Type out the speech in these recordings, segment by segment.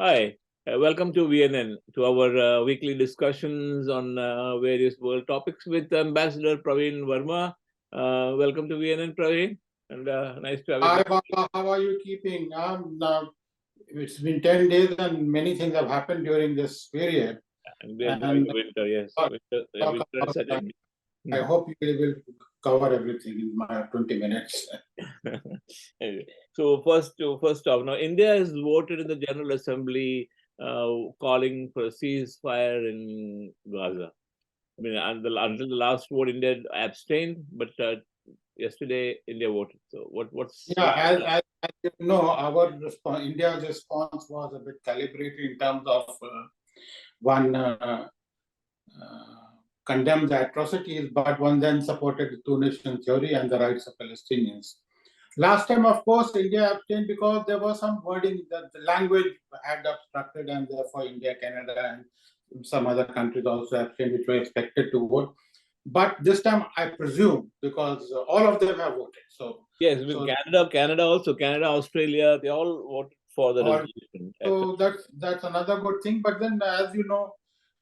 Hi, welcome to VNN, to our weekly discussions on various world topics with Ambassador Praveen Verma. Welcome to VNN, Praveen, and nice to have you. Hi, Bala. How are you keeping? It's been 10 days and many things have happened during this period. And we are going to winter, yes. I hope you will cover everything in my 20 minutes. Anyway, so first off, now India has voted in the General Assembly calling for a ceasefire in Gaza. I mean, until the last vote, India abstained, but yesterday India voted. So what's as you know, our India's response was a bit calibrated in terms of condemn the atrocities, but one then supported the two-nation theory and the rights of Palestinians. Last time, of course, India abstained because there was some wording that the language had obstructed, and therefore India, Canada, and some other countries also abstained, which were expected to vote. But this time, I presume, because all of them have voted. So yes, Canada also, Australia, they all voted for the resolution. So that's another good thing. But then, as you know,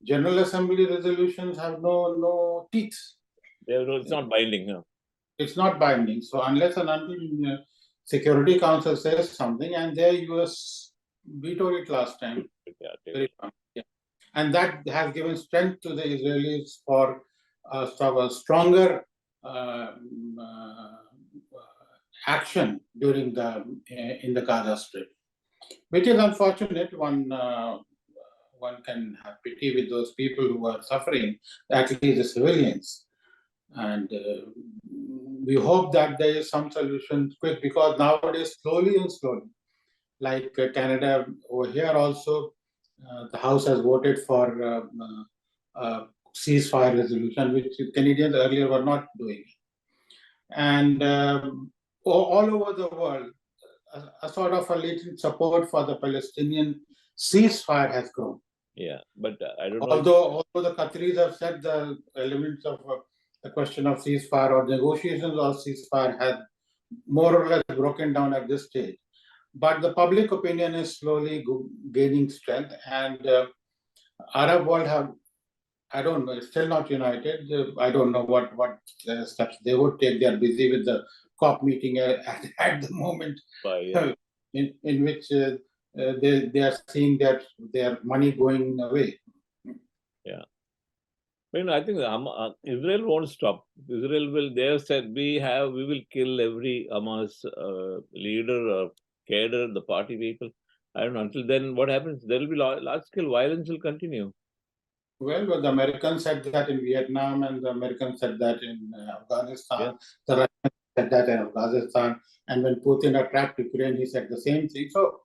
General Assembly resolutions have no teeth. It's not binding. No. It's not binding. So unless and until Security Council says something, and their US vetoed it last time. Yeah. And that has given strength to the Israelis for a stronger action during in the Gaza Strip, which is unfortunate. One can have pity with those people who are suffering, at least the civilians. And we hope that there is some solution quick, because nowadays, slowly, like Canada, over here also, the House has voted for ceasefire resolution, which Canadians earlier were not doing. And all over the world, a sort of a latent support for the Palestinian ceasefire has grown. Yeah, but I don't know. Although the Qataris have said the elements of the question of ceasefire or negotiations of ceasefire has more or less broken down at this stage. But the public opinion is slowly gaining strength, and Arab world have, I don't know, it's still not united. I don't know what steps they would take. They are busy with the COP meeting at the moment, in which they are seeing that their money going away. Yeah. I think Israel won't stop. Israel will. They have said we will kill every Hamas leader or cadre, the party people. I don't know. Until then, what happens? There will be large scale violence will continue. Well, the Americans said that in Vietnam, and the Americans said that in Afghanistan. Yeah. The Russians said that in Afghanistan, and when Putin attacked Ukraine, he said the same thing. So,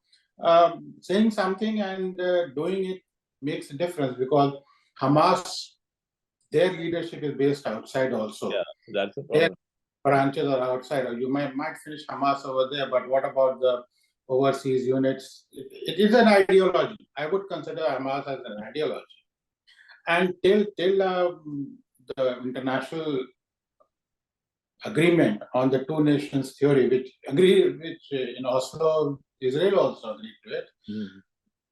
saying something and doing it makes a difference, because Hamas, their leadership is based outside also. Yeah, that's the problem. Their branches are outside. You might finish Hamas over there, but what about the overseas units? It is an ideology. I would consider Hamas as an ideology. And till the international agreement on the two nations theory, which in Oslo, Israel also agreed to it,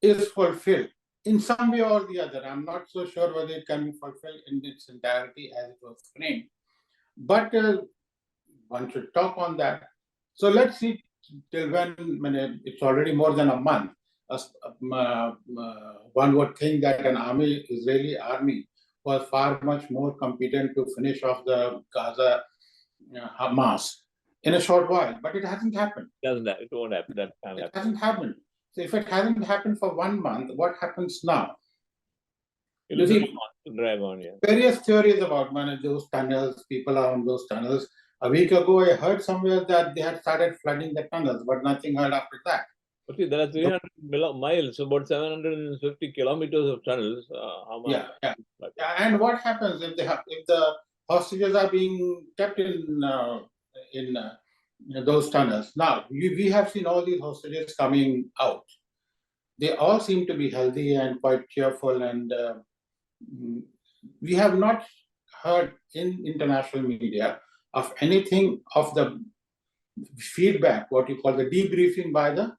is fulfilled in some way or the other. I'm not so sure whether it can be fulfilled in its entirety as it was framed, but one should talk on that. So let's see till when it's already more than a month. One would think that an Israeli army was far much more competent to finish off the Gaza Hamas in a short while, but it hasn't happened. It won't happen. It hasn't happened. So if it hasn't happened for 1 month, what happens now? It will drag on. Yeah. Various theories about those tunnels. People are on those tunnels. A week ago, I heard somewhere that they had started flooding the tunnels, but nothing heard after that. Okay, there are 300 miles, about 750 kilometers of tunnels. Yeah. And what happens if the hostages are being kept in those tunnels? Now, we have seen all these hostages coming out. They all seem to be healthy and quite cheerful, and we have not heard in international media of anything of the feedback, what you call the debriefing by the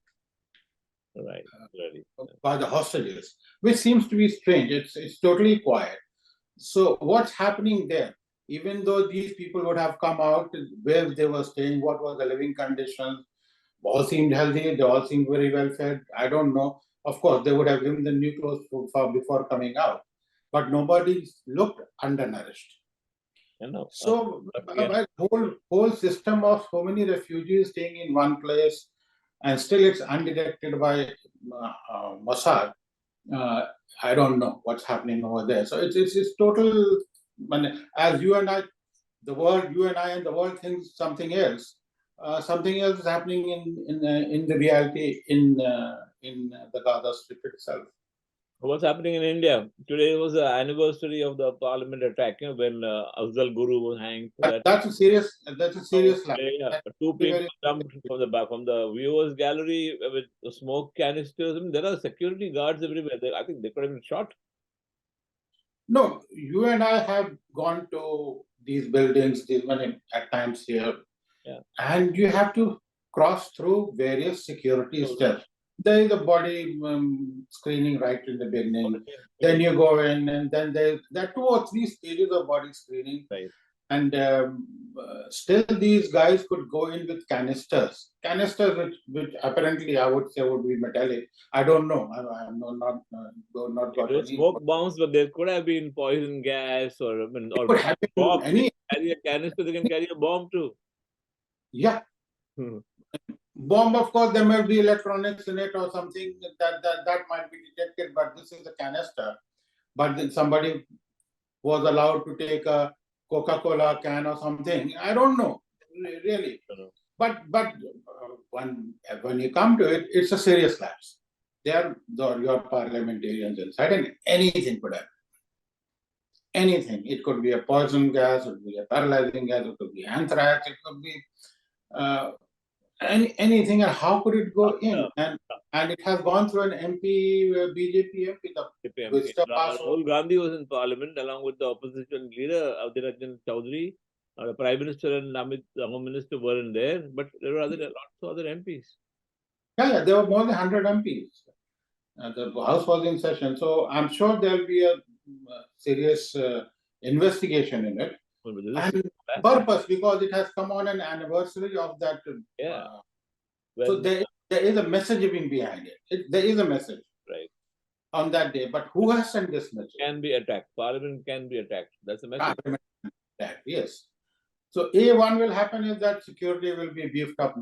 Right. Really. by the hostages, which seems to be strange. It's totally quiet. So what's happening there? Even though these people would have come out, where they were staying, what were the living conditions, all seemed healthy, they all seemed very well fed. I don't know. Of course, they would have given them new clothes before coming out, but nobody looked undernourished. No. So Yeah. a whole system of so many refugees staying in one place, and still it's undetected by Mossad. Uh, I don't know what's happening over there. So it's total. As you and I, you and I, and the world thinks something else. Something else is happening in the reality in the Gaza Strip itself. What's happening in India? Today was the anniversary of the parliament attack, when Afzal Guru was hanged for that. That's a serious. That's a serious lie. Yeah. Two people jumped from the back, from the viewers gallery with smoke canisters. I mean, there are security guards everywhere. I think they could have been shot. No, you and I have gone to these buildings, these many at times here, Yeah. and you have to cross through various security steps. There is a body screening right in the beginning. Then you go in, and then there are 2 or 3 stages of body screening. Right. And still, these guys could go in with canisters, which apparently I would say would be metallic. I don't know. I'm not got any. Smoke bombs, but there could have been poison gas or Could happen bomb. any. Carry a canister, they can carry a bomb too. Yeah. Bomb, of course, there may be electronics in it or something that might be detected, but this is a canister. But then somebody was allowed to take a Coca-Cola can or something. I don't know, really. But when you come to it, it's a serious lapse. There are your parliamentarians inside, and anything could happen. Anything. It could be a poison gas, it could be a paralyzing gas, it could be anthrax, it could be anything. And how could it go in? And it has gone through an MP, BJP MP. Rahul Gandhi was in parliament along with the opposition leader, Adil Ranjan Chaudhary. The Prime Minister and the Home Minister weren't there, but there were lots of other MPs. Yeah, there were more than 100 MPs. The House was in session, so I'm sure there'll be a serious investigation in it. And purpose, because it has come on an anniversary of that. Yeah. So there is a messaging behind it. There is a message. Right. On that day, but who has sent this message? Can be attacked. Parliament can be attacked. That's the message. Parliament attacked, yes. So one will happen is that security will be beefed up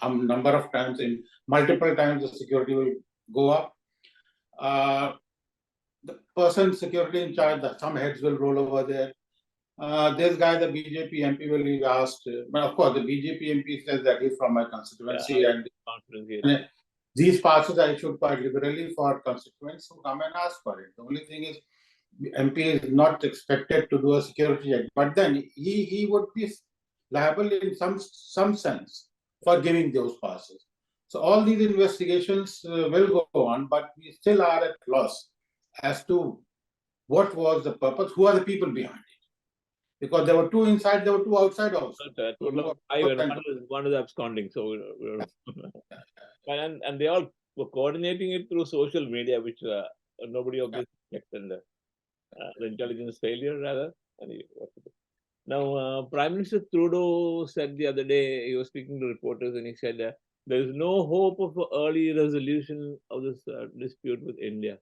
a number of times. In multiple times, the security will go up. The person security in charge, some heads will roll over there. This guy, the BJP MP, will be asked. But of course, the BJP MP says that he's from my constituency, and these passes are issued quite liberally for constituents who come and ask for it. The only thing is, MP is not expected to do a security check, but then he would be liable in some sense for giving those passes. So all these investigations will go on, but we still are at loss as to what was the purpose, who are the people behind it. Because there were 2 inside, there were 2 outside also. One is absconding. So, and they all were coordinating it through social media, which nobody obviously checked, and the intelligence failure rather. Now, Prime Minister Trudeau said the other day, he was speaking to reporters, and he said there is no hope of an early resolution of this dispute with India.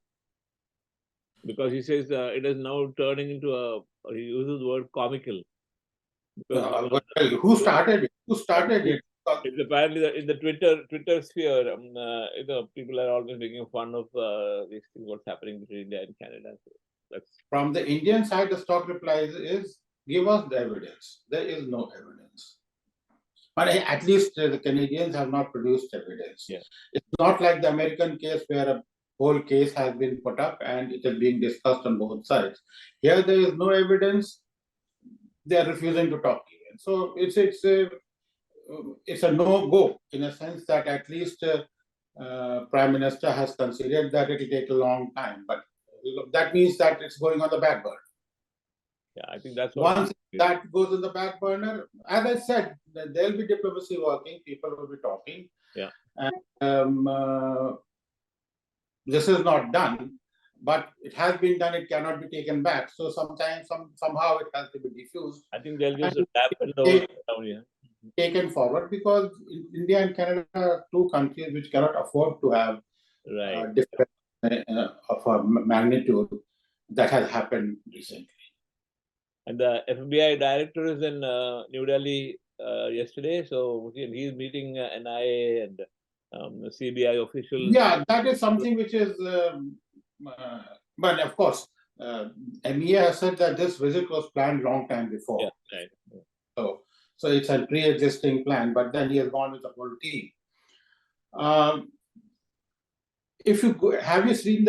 Because he says it is now turning into he uses the word comical. Who started it? Who started it? It's apparently in the Twitter sphere, people are always making fun of what's happening between India and Canada. So from the Indian side, the stock reply is, give us the evidence. There is no evidence. But at least the Canadians have not produced evidence. Yeah. It's not like the American case where a whole case has been put up and it is being discussed on both sides. Here there is no evidence. They are refusing to talk even. So it's a no-go in a sense that at least Prime Minister has considered that it will take a long time. But that means that it's going on the back burner. Yeah, I think that's what. Once that goes in the back burner, as I said, there'll be diplomacy working. People will be talking. Yeah. And this is not done, but it has been done. It cannot be taken back. So sometimes, somehow, it has to be diffused. I think they'll just tap and down. Yeah. Taken forward, because India and Canada are two countries which cannot afford to have different of a magnitude that has happened recently. And the FBI director is in New Delhi yesterday, so he's meeting NIA and CBI officials. Yeah, that is something which is, but of course, MEA has said that this visit was planned long time before. Yeah, right. Yeah. So it's a pre-existing plan, but then he has gone with the whole team. If you see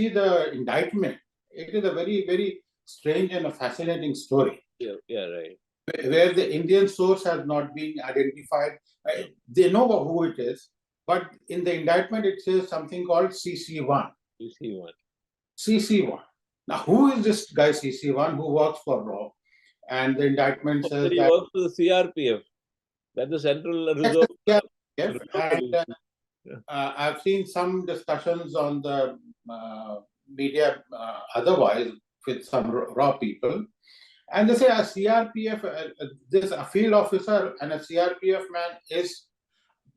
the indictment, it is a very, very strange and a fascinating story. Yeah, right. Where the Indian source has not been identified. They know who it is, but in the indictment it says something called CC1. CC1. Now, who is this guy CC1 who works for RAW? And the indictment says he that works for the CRPF. That's the Central Reserve. And I've seen some discussions on the media otherwise with some RAW people, and they say a CRPF, a field officer and a CRPF man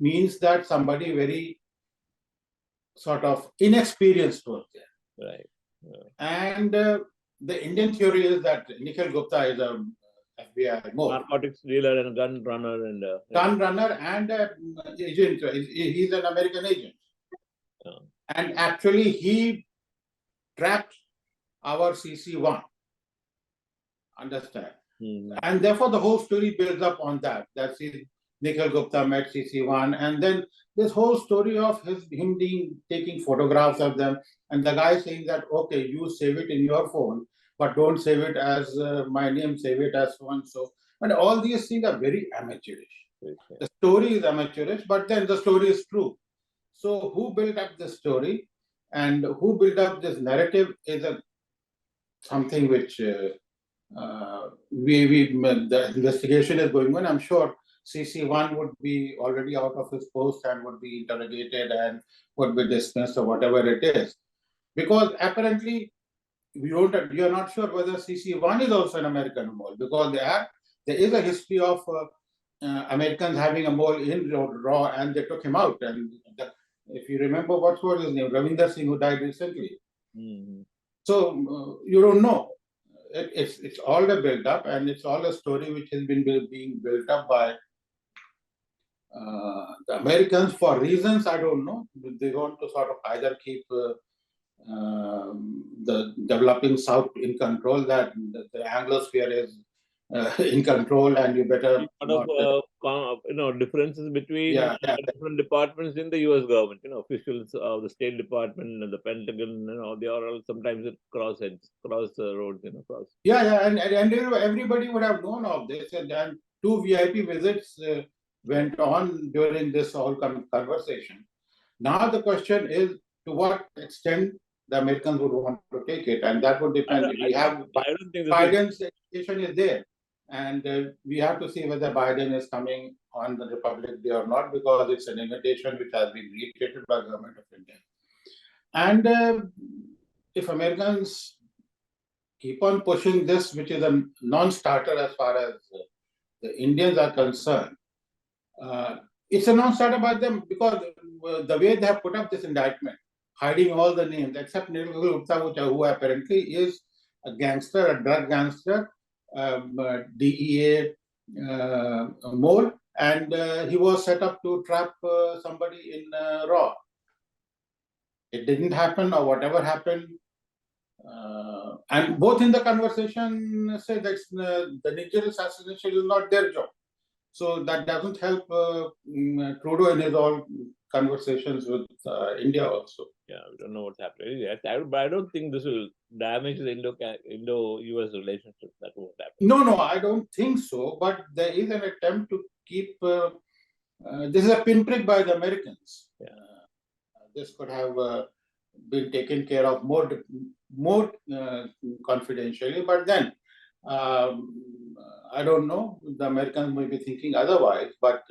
means that somebody very sort of inexperienced was there. Right. Yeah. And the Indian theory is that Nikhil Gupta is a FBI narcotics dealer and gun runner and gun runner and agent. He's an American agent, and actually he trapped our CC1. Understand? And therefore the whole story builds up on that. That's Nikhil Gupta met CC1, and then this whole story of him taking photographs of them, and the guy saying that, okay, you save it in your phone, but don't save it as my name, save it as so and so. And all these things are very amateurish. Okay. The story is amateurish, but then the story is true. So who built up the story and who built up this narrative is something which the investigation is going on. I'm sure CC1 would be already out of his post and would be interrogated and would be dismissed or whatever it is. Because apparently we are not sure whether CC1 is also an American mole, because there is a history of Americans having a mole in RAW and they took him out. And if you remember, what was his name? Ravinder Singh, who died recently. So you don't know. It's all a build up, and it's all a story which has been being built up by the Americans for reasons I don't know. They want to sort of either keep the developing South in control, that the Anglosphere is in control, and you better differences between different departments in the U.S. government. Officials of the State Department and the Pentagon. They are all sometimes at cross roads. And everybody would have known of this, and 2 VIP visits went on during this whole conversation. Now the question is, to what extent the Americans would want to take it, and that would depend. Biden's education is there, and we have to see whether Biden is coming on the Republic Day or not, because it's an invitation which has been reiterated by the government of India. And if Americans keep on pushing this, which is a non-starter as far as the Indians are concerned, it's a non-starter by them, because the way they have put up this indictment, hiding all the names except Nikhil Gupta, who apparently is a gangster, a drug gangster, DEA mole, and he was set up to trap somebody in RAW. It didn't happen, or whatever happened. And both in the conversation say that the Niger assassination is not their job. So that doesn't help Trudeau in his all conversations with India also. Yeah, we don't know what's happening yet. But I don't think this will damage the Indo-US relationship. That won't happen. No, I don't think so. But there is an attempt to keep. This is a pinprick by the Americans. This could have been taken care of more confidentially. But then I don't know. The Americans may be thinking otherwise, but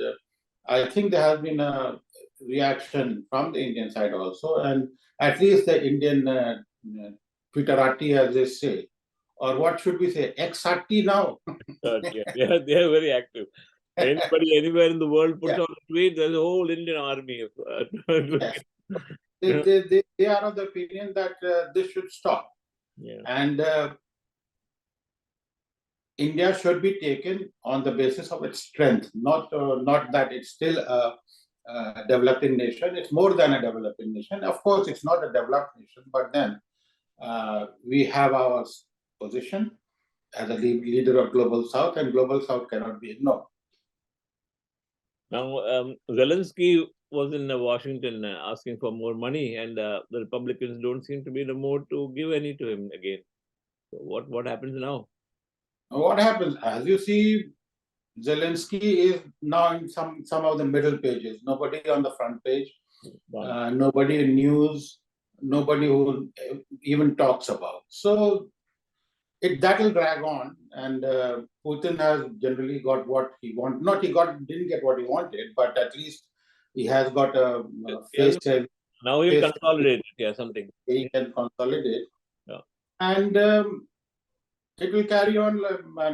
I think there has been a reaction from the Indian side also, and at least the Indian Twitterati, as they say, or what should we say, Xati now. Yeah, they are very active. Anybody anywhere in the world puts out a tweet, there's a whole Indian army of Yes. They are of the opinion that this should stop. Yeah. And India should be taken on the basis of its strength, not that it's still a developing nation. It's more than a developing nation. Of course, it's not a developed nation, but then we have our position as a leader of Global South, and Global South cannot be ignored. Now, Zelensky was in Washington asking for more money, and the Republicans don't seem to be in the mood to give any to him again. So what happens now? What happens? As you see, Zelensky is now in some of the middle pages. Nobody on the front page, nobody in news, nobody who even talks about. So that will drag on, and Putin has generally got what he wanted. Not didn't get what he wanted, but at least he has got a face. Now he'll consolidate. Yeah, something. He can consolidate. Yeah. And it will carry on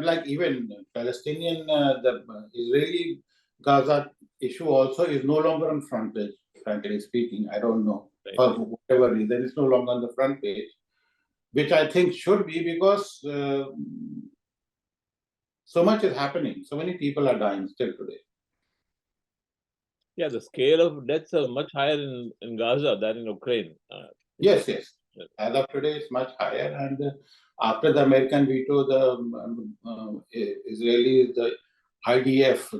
like even Palestinian, the Israeli Gaza issue also is no longer on front page, frankly speaking. I don't know. Right. For whatever reason, it's no longer on the front page, which I think should be, because so much is happening. So many people are dying still today. Yeah, the scale of deaths are much higher in Gaza than in Ukraine. Yes. As of today, it's much higher. And after the American veto, the Israeli, the IDF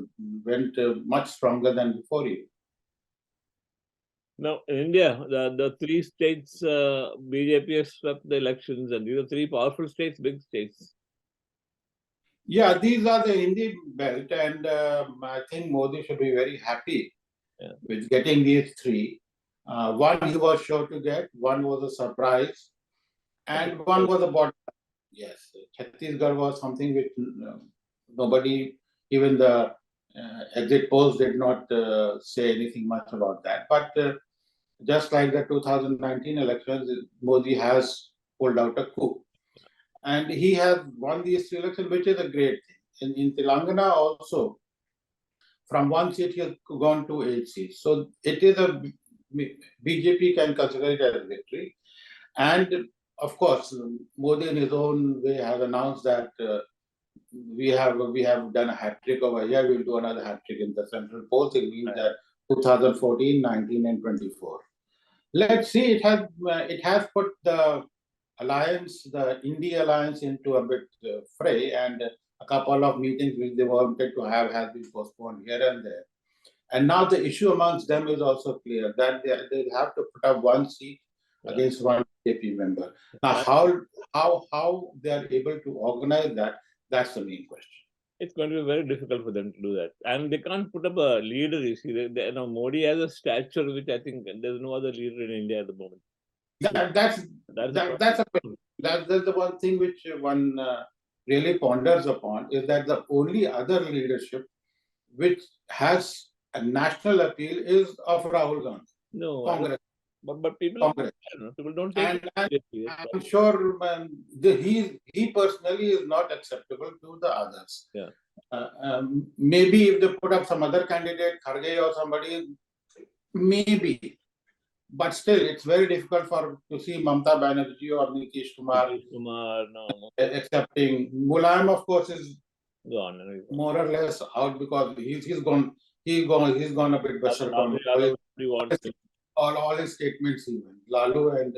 went much stronger than before you. Now, in India, the three states, BJP has swept the elections, and these are three powerful states, big states. Yeah, these are the Hindi belt, and I think Modi should be very happy with getting these three. One he was sure to get, one was a surprise, and one was a bottom. Yes, Chhattisgarh was something which nobody, even the exit polls did not say anything much about that. But just like the 2019 elections, Modi has pulled out a coup. And he has won these three elections, which is a great thing. In Telangana also, from one seat he has gone to 8 seats. So it is a BJP can consider it as a victory. And of course, Modi in his own way has announced that we have done a hat trick over here. We'll do another hat trick in the central polls. It means that 2014, 19, and 24. Let's see. It has put the alliance, the India alliance, into a bit fray, and a couple of meetings which they wanted to have has been postponed here and there. And now the issue amongst them is also clear that they have to put up one seat against one BJP member. Now, how they are able to organize that, that's the main question. It's going to be very difficult for them to do that. And they can't put up a leader. You see, Modi has a stature which I think there's no other leader in India at the moment. That's the one thing which one really ponders upon, is that the only other leadership which has a national appeal is of Rahul Gandhi. No, Congress. But people don't take it. I'm sure he personally is not acceptable to the others. Yeah. Maybe if they put up some other candidate, Kharge or somebody, maybe. But still, it's very difficult to see Mamata Banerjee or Nitish Kumar accepting. Mulayam, of course, is gone, more or less out, because he's gone a bit better. All his statements, even Lalu and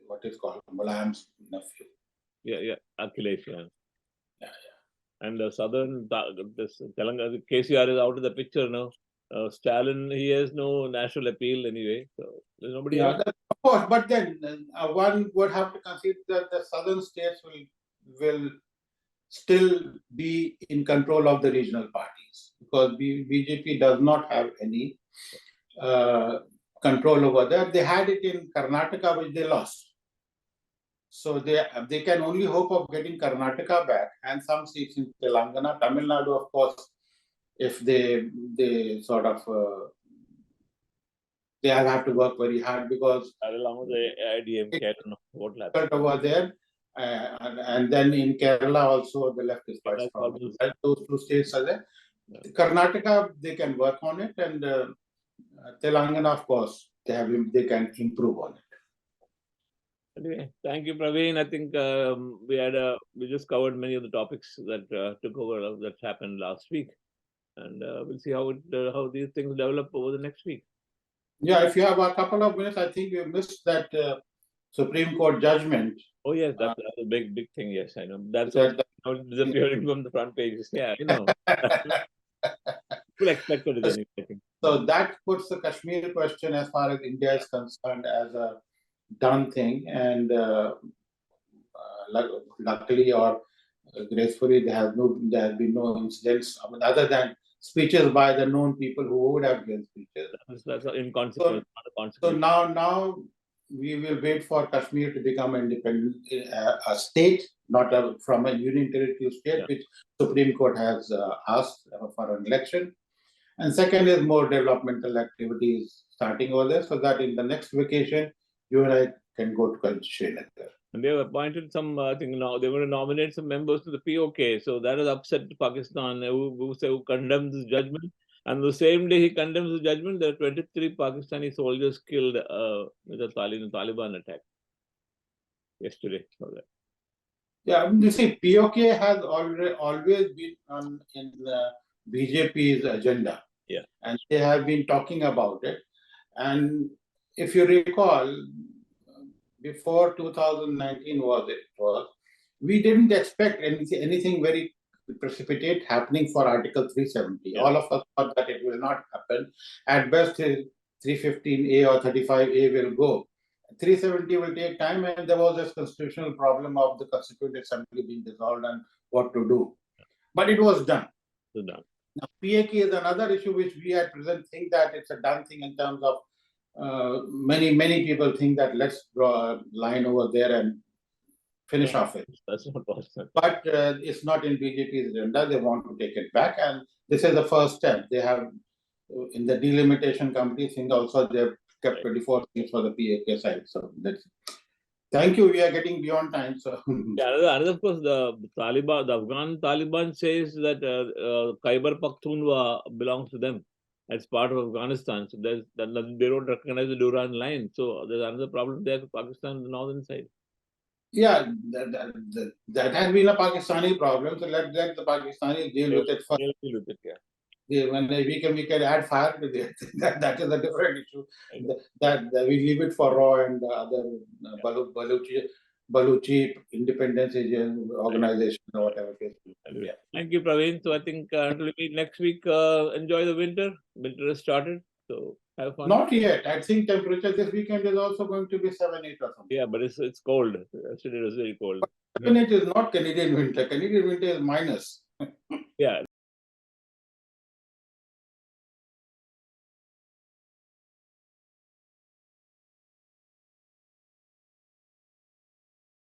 what is called Mulayam's nephew. Yeah, Akhilesh. Yeah. And the southern, this Telangana, KCR is out of the picture now. Stalin, he has no national appeal anyway, so there's nobody else. Of course, but then one would have to consider that the southern states will still be in control of the regional parties, because BJP does not have any control over that. They had it in Karnataka, which they lost. So they can only hope of getting Karnataka back and some seats in Telangana, Tamil Nadu, of course, if they sort of they have to work very hard because along with the IDMK, I don't know what will happen. over there, and then in Kerala also the left is quite strong. Those two states are there. Yeah. Karnataka, they can work on it, and Telangana, of course, they can improve on it. Anyway, thank you, Praveen. I think we just covered many of the topics that took over that happened last week, and we'll see how these things develop over the next week. Yeah, if you have a couple of minutes, I think you missed that Supreme Court judgment. Oh yes, that's a big thing. Yes, I know. That's also disappearing from the front pages. Yeah, you know. People expected it anyway, I think. So that puts the Kashmir question, as far as India is concerned, as a done thing, and luckily or gracefully, there has been no incidents other than speeches by the known people who would have given speeches. That's inconsequential. So now we will wait for Kashmir to become an independent a state, not from a union territory state, which Supreme Court has asked for an election. And second is more developmental activities starting over there, so that in the next vacation, you and I can go to Srinagar. And they have appointed some, I think now they were to nominate some members to the POK. So that has upset Pakistan, who condemns this judgment. And the same day he condemns the judgment, there are 23 Pakistani soldiers killed with the Taliban attack yesterday. Yeah, you see, POK has always been in BJP's agenda. Yeah. And they have been talking about it. And if you recall, before 2019 we didn't expect anything very precipitate happening for Article 370. Yeah. All of us thought that it will not happen. At best, 315A or 35A will go. 370 will take time, and there was this constitutional problem of the Constituent Assembly being dissolved and what to do. But it was done. It's done. Now, PAK is another issue which we at present think that it's a done thing in terms of many people think that let's draw a line over there and finish off it. That's not possible. But it's not in BJP's agenda. They want to take it back, and this is the first step. They have, in the delimitation committee thing also, they've kept 24 seats for the PAK side. So that's. Thank you. We are getting beyond time. So yeah, another, of course, the Taliban, the Afghan Taliban says that Khyber Pakhtunkhwa belongs to them as part of Afghanistan. So they don't recognize the Durand line. So there's another problem there for Pakistan, the northern side. Yeah, that has been a Pakistani problem. So let the Pakistanis deal with it first. Deal with it, yeah. When we can add fire to it. That is a different issue. That we leave it for RAW and other Baluchi independence organization or whatever. Yeah. Thank you, Praveen. So I think until we meet next week, enjoy the winter. Winter has started, so have fun. Not yet. I think temperature this weekend is also going to be 7-8 or something. Yeah, but it's cold. Yesterday it was very cold. But it is not Canadian winter. Canadian winter is minus. Yeah.